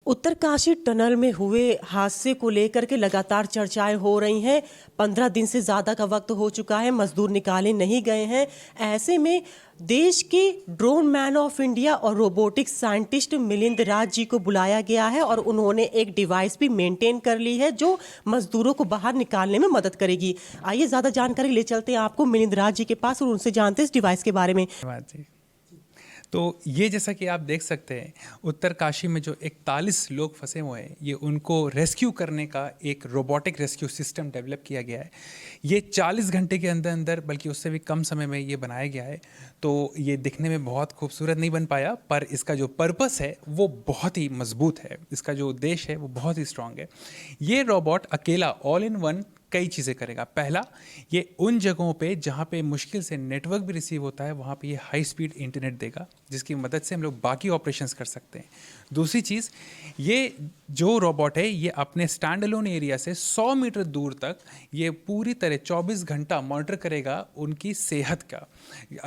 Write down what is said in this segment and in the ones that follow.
Uttarkashi tunnel में हुए हादसे को लेकर के लगातार चर्चाएं हो रही हैं। 15 दिन से ज़्यादा का वक्त हो चुका है, मजदूर निकाले नहीं गए हैं। ऐसे में देश के ड्रोन मैन ऑफ इंडिया और रोबोटिक्स साइंटिस्ट मिलिंद राज जी को बुलाया गया है और उन्होंने एक डिवाइस भी मेंटेन कर ली है जो मजदूरों को बाहर निकालने में मदद करेगी। आइए ज़्यादा जानकारी ले चलते हैं आपको मिलिंद राज जी के पास और उनसे जानते हैं इस डिवाइस के बारे में। तो ये जैसा कि आप देख सकते हैं, उत्तरकाशी में जो 41 लोग फंसे हुए हैं, ये उनको रेस्क्यू करने का एक रोबोटिक रेस्क्यू सिस्टम डेवलप किया गया है। ये 40 घंटे के अंदर अंदर, बल्कि उससे भी कम समय में ये बनाया गया है। तो ये दिखने में बहुत खूबसूरत नहीं बन पाया, पर इसका जो पर्पस है वो बहुत ही मजबूत है। इसका जो उद्देश्य है वो बहुत ही स्ट्रांग है। ये रोबोट अकेला ऑल इन वन कई चीज़ें करेगा। पहला, ये उन जगहों पे जहाँ पे मुश्किल से नेटवर्क भी रिसीव होता है वहाँ पे ये हाई स्पीड इंटरनेट देगा, जिसकी मदद से हम लोग बाकी ऑपरेशंस कर सकते हैं। दूसरी चीज़, ये जो रोबोट है ये अपने स्टैंड अलोन एरिया से 100 मीटर दूर तक ये पूरी तरह 24 घंटा मॉनिटर करेगा उनकी सेहत का।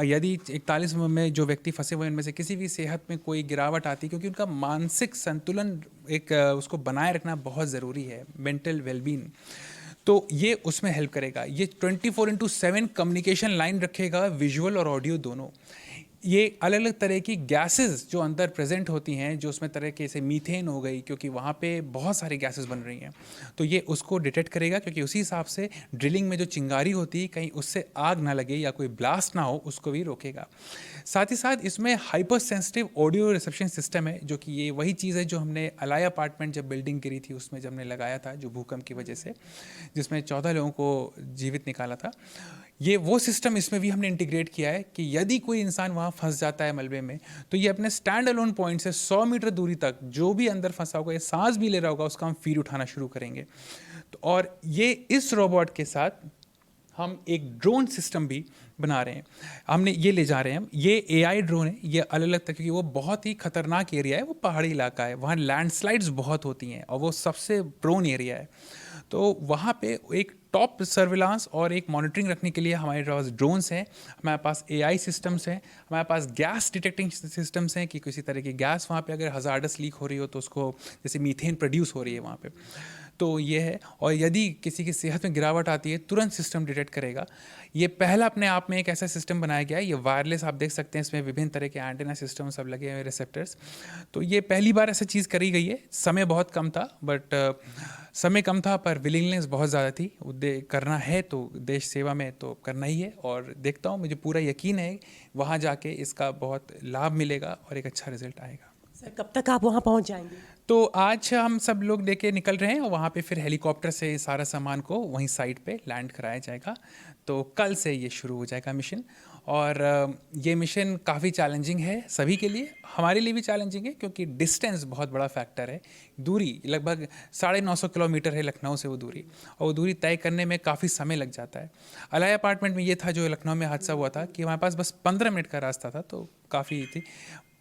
यदि 41 में जो व्यक्ति फंसे हुए उनमें से किसी भी सेहत में कोई गिरावट आती है, क्योंकि उनका मानसिक संतुलन एक उसको बनाए रखना बहुत ज़रूरी है, मेंटल वेलबींग, तो ये उसमें हेल्प करेगा। ये 24/7 कम्युनिकेशन लाइन रखेगा, विजुअल और ऑडियो दोनों। ये अलग अलग तरह की गैसेस जो अंदर प्रेजेंट होती हैं, जो उसमें तरह के जैसे मीथेन हो गई, क्योंकि वहाँ पे बहुत सारी गैसेस बन रही हैं, तो ये उसको डिटेक्ट करेगा, क्योंकि उसी हिसाब से ड्रिलिंग में जो चिंगारी होती है कहीं उससे आग ना लगे या कोई ब्लास्ट ना हो, उसको भी रोकेगा। साथ ही साथ इसमें hyper sensitive audio reception system है, जो कि ये वही चीज़ है जो हमने अलाय अपार्टमेंट जब बिल्डिंग गिरी थी उसमें जब हमने लगाया था, जो भूकंप की वजह से, जिसमें 14 लोगों को जीवित निकाला था। ये वो सिस्टम इसमें भी हमने इंटीग्रेट किया है कि यदि कोई इंसान वहाँ फंस जाता है मलबे में, तो ये अपने स्टैंड अलोन पॉइंट से 100 मीटर दूरी तक जो भी अंदर फंसा होगा, ये सांस भी ले रहा होगा, उसका हम फीड उठाना शुरू करेंगे। तो और ये इस रोबोट के साथ हम एक ड्रोन सिस्टम भी बना रहे हैं, हमने ये ले जा रहे हैं हम। ये एआई ड्रोन है, ये अलग अलग तरह, क्योंकि वो बहुत ही खतरनाक एरिया है, वो पहाड़ी इलाका है, वहाँ लैंडस्लाइड्स बहुत होती हैं और वो सबसे प्रोन एरिया है। तो वहाँ पे एक टॉप सर्विलांस और एक मॉनिटरिंग रखने के लिए हमारे पास ड्रोन्स हैं, हमारे पास एआई सिस्टम्स हैं, हमारे पास गैस डिटेक्टिंग सिस्टम्स हैं कि किसी तरह की गैस वहाँ पे अगर हजार्डस लीक हो रही हो तो उसको, जैसे मीथेन प्रोड्यूस हो रही है वहाँ पे, तो ये है। और यदि किसी की सेहत में गिरावट आती है तुरंत सिस्टम डिटेक्ट करेगा। ये पहला अपने आप में एक ऐसा सिस्टम बनाया गया है। ये वायरलेस, आप देख सकते हैं इसमें विभिन्न तरह के एंटेना सिस्टम सब लगे हुए, रिसेप्टर्स। तो ये पहली बार ऐसा चीज़ करी गई है। समय बहुत कम था, बट समय कम था पर विलिंगनेस बहुत ज़्यादा थी। करना है तो देश सेवा में तो करना ही है, और देखता हूँ, मुझे पूरा यकीन है वहाँ जाके इसका बहुत लाभ मिलेगा और एक अच्छा रिजल्ट आएगा। सर, कब तक आप वहाँ पहुँच जाएंगे? तो आज हम सब लोग लेके निकल रहे हैं और वहाँ पे फिर हेलीकॉप्टर से सारा सामान को वहीं साइट पे लैंड कराया जाएगा। तो कल से ये शुरू हो जाएगा मिशन। और ये मिशन काफ़ी चैलेंजिंग है सभी के लिए, हमारे लिए भी चैलेंजिंग है, क्योंकि डिस्टेंस बहुत बड़ा फैक्टर है। दूरी लगभग 950 किलोमीटर है लखनऊ से वो दूरी, और वो दूरी तय करने में काफ़ी समय लग जाता है। अलाय अपार्टमेंट में ये था जो लखनऊ में हादसा हुआ था, कि हमारे पास बस 15 मिनट का रास्ता था, तो काफ़ी थी।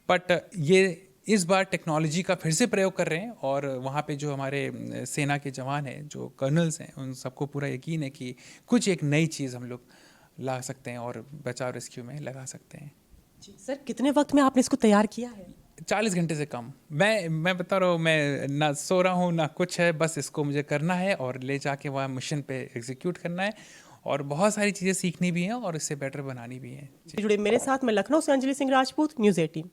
बट ये इस बार टेक्नोलॉजी का फिर से प्रयोग कर रहे हैं, और वहाँ पे जो हमारे सेना के जवान हैं, जो कर्नल्स हैं, उन सबको पूरा यकीन है कि कुछ एक नई चीज़ हम लोग ला सकते हैं और बचाव रेस्क्यू में लगा सकते हैं। जी सर, कितने वक्त में आपने इसको तैयार किया है? 40 घंटे से कम। मैं बता रहा हूँ, मैं ना सो रहा हूँ ना कुछ है, बस इसको मुझे करना है और ले जाके वहाँ मिशन पे एग्जीक्यूट करना है, और बहुत सारी चीज़ें सीखनी भी हैं और इससे बेटर बनानी भी हैं। जुड़े मेरे साथ, मैं लखनऊ से अंजलि सिंह राजपूत, न्यूज़ 18।